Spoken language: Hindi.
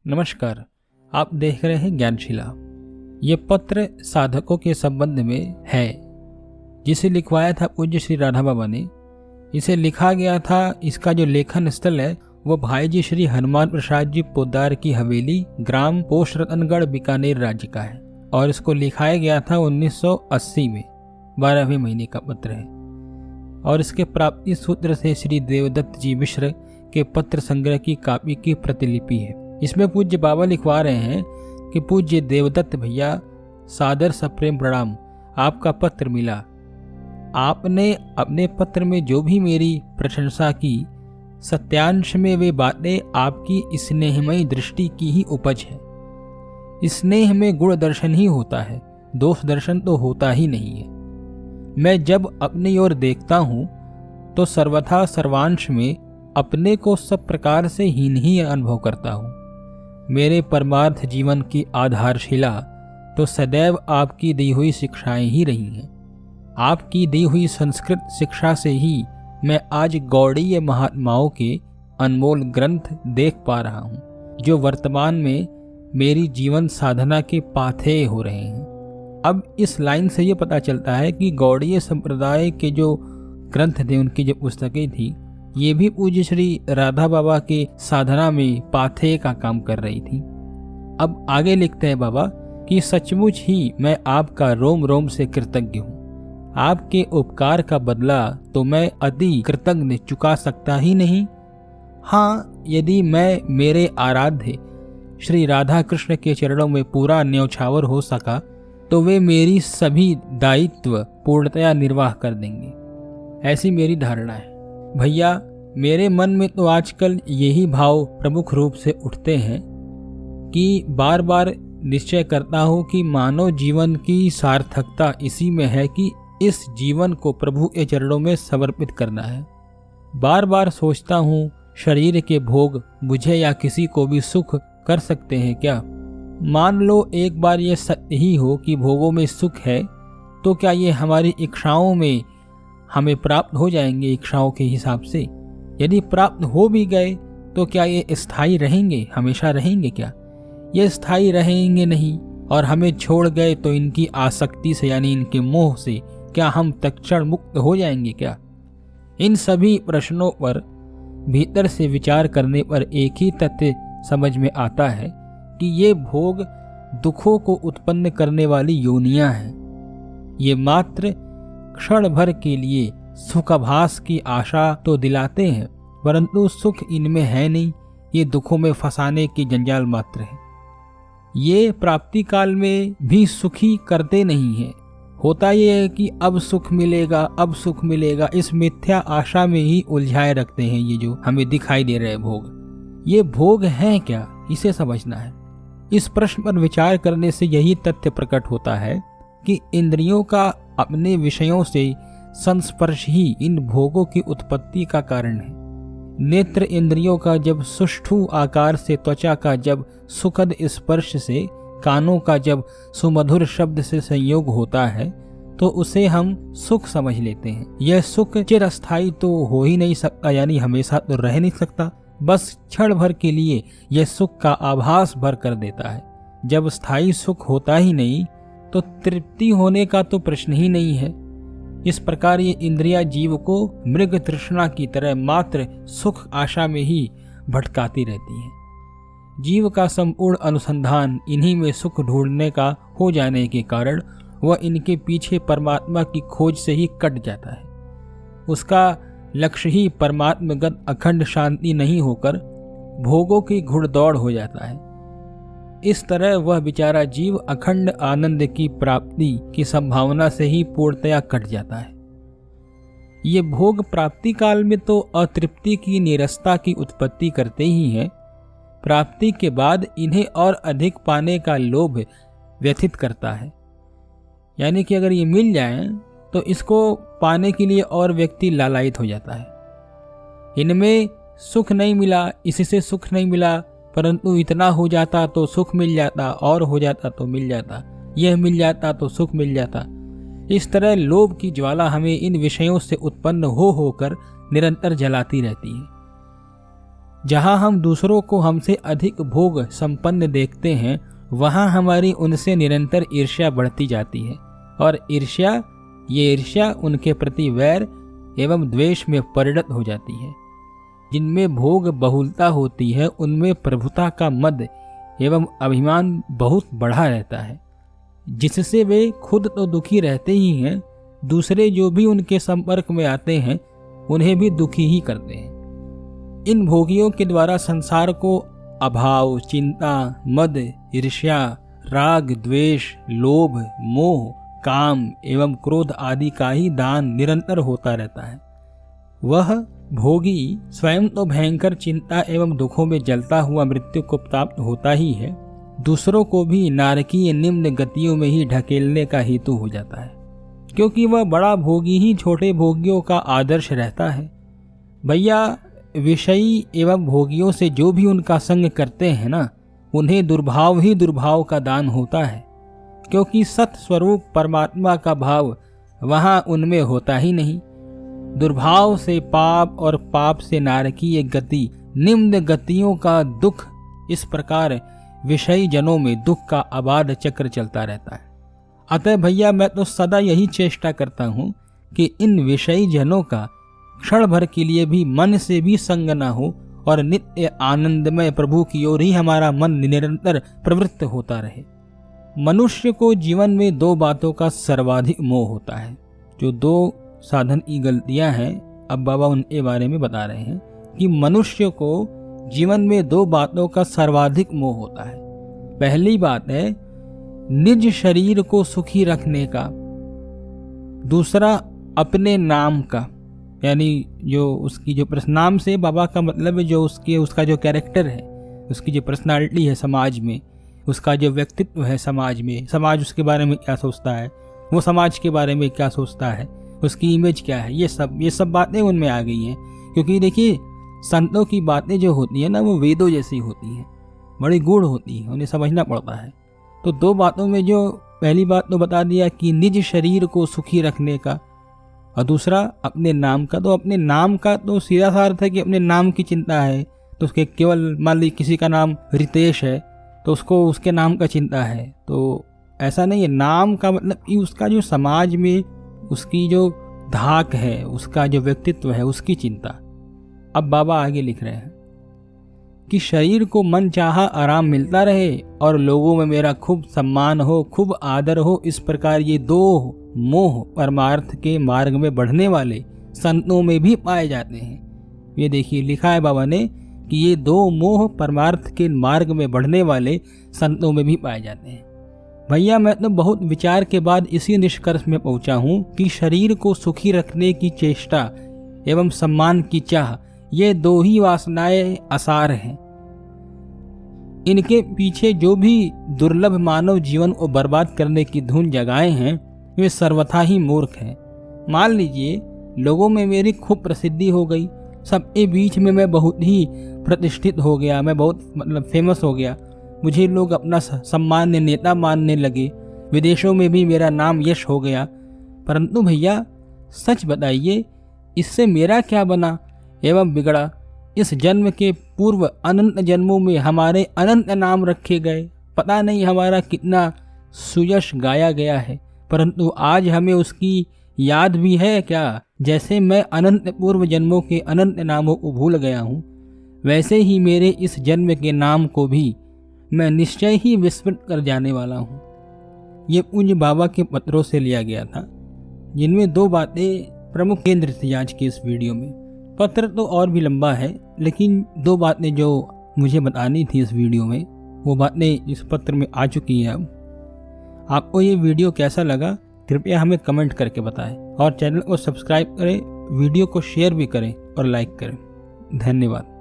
नमस्कार, आप देख रहे हैं ज्ञानशिला। ये पत्र साधकों के संबंध में है, जिसे लिखवाया था पूज्य श्री राधा बाबा ने। इसे लिखा गया था, इसका जो लेखन स्थल है वो भाई जी श्री हनुमान प्रसाद जी पोद्दार की हवेली, ग्राम पोस्ट रतनगढ़, बीकानेर राज्य का है। और इसको लिखाया गया था 1980 में। 12वें महीने का पत्र है और इसके प्राप्ति सूत्र से श्री देवदत्त जी मिश्र के पत्र संग्रह की कापी की प्रतिलिपि है। इसमें पूज्य बाबा लिखवा रहे हैं कि पूज्य देवदत्त भैया, सादर सप्रेम प्रणाम। आपका पत्र मिला। आपने अपने पत्र में जो भी मेरी प्रशंसा की, सत्यांश में वे बातें आपकी स्नेहमयी दृष्टि की ही उपज है। स्नेह में गुण दर्शन ही होता है, दोष दर्शन तो होता ही नहीं है। मैं जब अपनी ओर देखता हूँ तो सर्वथा सर्वांश में अपने को सब प्रकार से हीन ही अनुभव करता हूँ। मेरे परमार्थ जीवन की आधारशिला तो सदैव आपकी दी हुई शिक्षाएं ही रही हैं। आपकी दी हुई संस्कृत शिक्षा से ही मैं आज गौड़ीय महात्माओं के अनमोल ग्रंथ देख पा रहा हूँ, जो वर्तमान में मेरी जीवन साधना के पाथेय हो रहे हैं। अब इस लाइन से ये पता चलता है कि गौड़ीय संप्रदाय के जो ग्रंथ थे, उनकी जो पुस्तकें थी, ये भी पूज्य श्री राधा बाबा के साधना में पाथेय का काम कर रही थी। अब आगे लिखते हैं बाबा कि सचमुच ही मैं आपका रोम रोम से कृतज्ञ हूँ। आपके उपकार का बदला तो मैं अति कृतज्ञ चुका सकता ही नहीं। हाँ, यदि मैं मेरे आराध्य श्री राधा कृष्ण के चरणों में पूरा न्यौछावर हो सका तो वे मेरी सभी दायित्व पूर्णतया निर्वाह कर देंगे, ऐसी मेरी धारणा है। भैया, मेरे मन में तो आजकल यही भाव प्रमुख रूप से उठते हैं कि बार बार निश्चय करता हूँ कि मानव जीवन की सार्थकता इसी में है कि इस जीवन को प्रभु के चरणों में समर्पित करना है। बार बार सोचता हूँ, शरीर के भोग मुझे या किसी को भी सुख कर सकते हैं क्या? मान लो एक बार ये सत्य ही हो कि भोगों में सुख है, तो क्या ये हमारी इच्छाओं में हमें प्राप्त हो जाएंगे इच्छाओं के हिसाब से? यदि प्राप्त हो भी गए तो क्या ये स्थायी रहेंगे, हमेशा रहेंगे क्या? ये स्थायी रहेंगे नहीं। और हमें छोड़ गए तो इनकी आसक्ति से, यानी इनके मोह से क्या हम तत्क्षण मुक्त हो जाएंगे क्या? इन सभी प्रश्नों पर भीतर से विचार करने पर एक ही तथ्य समझ में आता है कि ये भोग दुखों को उत्पन्न करने वाली योनियां हैं। ये मात्र क्षण भर के लिए सुखाभास की आशा तो दिलाते हैं, परंतु सुख इनमें है नहीं। ये दुखों में फंसाने की जंजाल मात्र है। ये प्राप्ति काल में भी सुखी करते नहीं है। होता ये है कि अब सुख मिलेगा, अब सुख मिलेगा, इस मिथ्या आशा में ही उलझाए रखते हैं ये जो हमें दिखाई दे रहे भोग। ये भोग हैं क्या, इसे समझना है। इस प्रश्न पर विचार करने से यही तथ्य प्रकट होता है कि इंद्रियों का अपने विषयों से संस्पर्श ही इन भोगों की उत्पत्ति का कारण है। नेत्र इंद्रियों का जब सुष्ठु आकार से, त्वचा का जब सुखद स्पर्श से, कानों का जब सुमधुर शब्द से संयोग होता है तो उसे हम सुख समझ लेते हैं। यह सुख चिरस्थायी तो हो ही नहीं सकता, यानी हमेशा तो रह नहीं सकता। बस क्षण भर के लिए यह सुख का आभास भर कर देता है। जब स्थायी सुख होता ही नहीं तो तृप्ति होने का तो प्रश्न ही नहीं है। इस प्रकार ये इंद्रिया जीव को मृग तृष्णा की तरह मात्र सुख आशा में ही भटकाती रहती हैं। जीव का संपूर्ण अनुसंधान इन्हीं में सुख ढूंढने का हो जाने के कारण वह इनके पीछे परमात्मा की खोज से ही कट जाता है। उसका लक्ष्य ही परमात्मगत अखंड शांति नहीं होकर भोगों की घुड़दौड़ हो जाता है। इस तरह वह बेचारा जीव अखंड आनंद की प्राप्ति की संभावना से ही पूर्णतया कट जाता है। ये भोग प्राप्ति काल में तो अतृप्ति की निरस्ता की उत्पत्ति करते ही हैं। प्राप्ति के बाद इन्हें और अधिक पाने का लोभ व्यथित करता है। यानी कि अगर ये मिल जाए तो इसको पाने के लिए और व्यक्ति लालायित हो जाता है। इनमें सुख नहीं मिला, इससे सुख नहीं मिला, परंतु इतना हो जाता तो सुख मिल जाता, और हो जाता तो मिल जाता, यह मिल जाता तो सुख मिल जाता। इस तरह लोभ की ज्वाला हमें इन विषयों से उत्पन्न होकर निरंतर जलाती रहती है। जहाँ हम दूसरों को हमसे अधिक भोग संपन्न देखते हैं, वहाँ हमारी उनसे निरंतर ईर्ष्या बढ़ती जाती है और ये ईर्ष्या उनके प्रति वैर एवं द्वेष में परिणत हो जाती है। जिनमें भोग बहुलता होती है उनमें प्रभुता का मद एवं अभिमान बहुत बढ़ा रहता है, जिससे वे खुद तो दुखी रहते ही हैं, दूसरे जो भी उनके संपर्क में आते हैं उन्हें भी दुखी ही करते हैं। इन भोगियों के द्वारा संसार को अभाव, चिंता, मद, ईर्ष्या, राग, द्वेष, लोभ, मोह, काम एवं क्रोध आदि का ही दान निरंतर होता रहता है। वह भोगी स्वयं तो भयंकर चिंता एवं दुखों में जलता हुआ मृत्यु को प्राप्त होता ही है, दूसरों को भी नारकीय निम्न गतियों में ही ढकेलने का हेतु हो जाता है, क्योंकि वह बड़ा भोगी ही छोटे भोगियों का आदर्श रहता है। भैया, विषयी एवं भोगियों से जो भी उनका संग करते हैं ना, उन्हें दुर्भाव ही दुर्भाव का दान होता है, क्योंकि सत स्वरूप परमात्मा का भाव वहाँ उनमें होता ही नहीं। दुर्भाव से पाप और पाप से नारकीय गति, निम्न गतियों का दुख, इस प्रकार विषयी जनों में दुख का अबाध चक्र चलता रहता है। अतः भैया, मैं तो सदा यही चेष्टा करता हूँ कि इन विषयी जनों का क्षण भर के लिए भी मन से भी संग न हो और नित्य आनंदमय प्रभु की ओर ही हमारा मन निरंतर प्रवृत्त होता रहे। मनुष्य को जीवन में दो बातों का सर्वाधिक मोह होता है। जो दो साधन की गलतियां हैं, अब बाबा उनके बारे में बता रहे हैं कि मनुष्य को जीवन में दो बातों का सर्वाधिक मोह होता है। पहली बात है निज शरीर को सुखी रखने का, दूसरा अपने नाम का, यानी जो उसकी जो नाम से बाबा का मतलब है जो उसका जो कैरेक्टर है, उसकी जो पर्सनालिटी है समाज में, उसका जो व्यक्तित्व है समाज में, समाज उसके बारे में क्या सोचता है, वो समाज के बारे में क्या सोचता है, उसकी इमेज क्या है, ये सब बातें उनमें आ गई हैं। क्योंकि देखिए, संतों की बातें जो होती है ना, वो वेदों जैसी होती हैं, बड़ी गूढ़ होती हैं, उन्हें समझना पड़ता है। तो दो बातों में जो पहली बात तो बता दिया कि निज शरीर को सुखी रखने का, और दूसरा अपने नाम का। तो अपने नाम का तो सीधा सा अर्थ है कि अपने नाम की चिंता है, तो उसके केवल मान ली किसी का नाम रितेश है तो उसको उसके नाम का चिंता है, तो ऐसा नहीं है। नाम का मतलब कि उसका जो समाज में उसकी जो धाक है, उसका जो व्यक्तित्व है, उसकी चिंता। अब बाबा आगे लिख रहे हैं कि शरीर को मन चाहा आराम मिलता रहे और लोगों में मेरा खूब सम्मान हो, खूब आदर हो, इस प्रकार ये दो मोह परमार्थ के मार्ग में बढ़ने वाले संतों में भी पाए जाते हैं। ये देखिए, लिखा है बाबा ने कि ये दो मोह परमार्थ के मार्ग में बढ़ने वाले संतों में भी पाए जाते हैं। भैया, मैं तो बहुत विचार के बाद इसी निष्कर्ष में पहुंचा हूं कि शरीर को सुखी रखने की चेष्टा एवं सम्मान की चाह, ये दो ही वासनाएं आसार हैं। इनके पीछे जो भी दुर्लभ मानव जीवन को बर्बाद करने की धुन जगाए हैं, वे सर्वथा ही मूर्ख हैं। मान लीजिए, लोगों में मेरी खूब प्रसिद्धि हो गई, सबके बीच में मैं बहुत ही प्रतिष्ठित हो गया, मैं बहुत फेमस हो गया, मुझे लोग अपना सम्मान्य नेता मानने लगे, विदेशों में भी मेरा नाम यश हो गया। परंतु भैया, सच बताइए, इससे मेरा क्या बना एवं बिगड़ा? इस जन्म के पूर्व अनंत जन्मों में हमारे अनंत नाम रखे गए, पता नहीं हमारा कितना सुयश गाया गया है, परंतु आज हमें उसकी याद भी है क्या? जैसे मैं अनंत पूर्व जन्मों के अनंत नामों को भूल गया हूँ, वैसे ही मेरे इस जन्म के नाम को भी मैं निश्चय ही विस्मृत कर जाने वाला हूँ। ये पूज्य बाबा के पत्रों से लिया गया था, जिनमें दो बातें प्रमुख केंद्र थी आज के इस वीडियो में। पत्र तो और भी लंबा है, लेकिन दो बातें जो मुझे बतानी थी इस वीडियो में, वो बातें इस पत्र में आ चुकी हैं। अब आपको ये वीडियो कैसा लगा, कृपया हमें कमेंट करके बताएं और चैनल को सब्सक्राइब करें, वीडियो को शेयर भी करें और लाइक करें। धन्यवाद।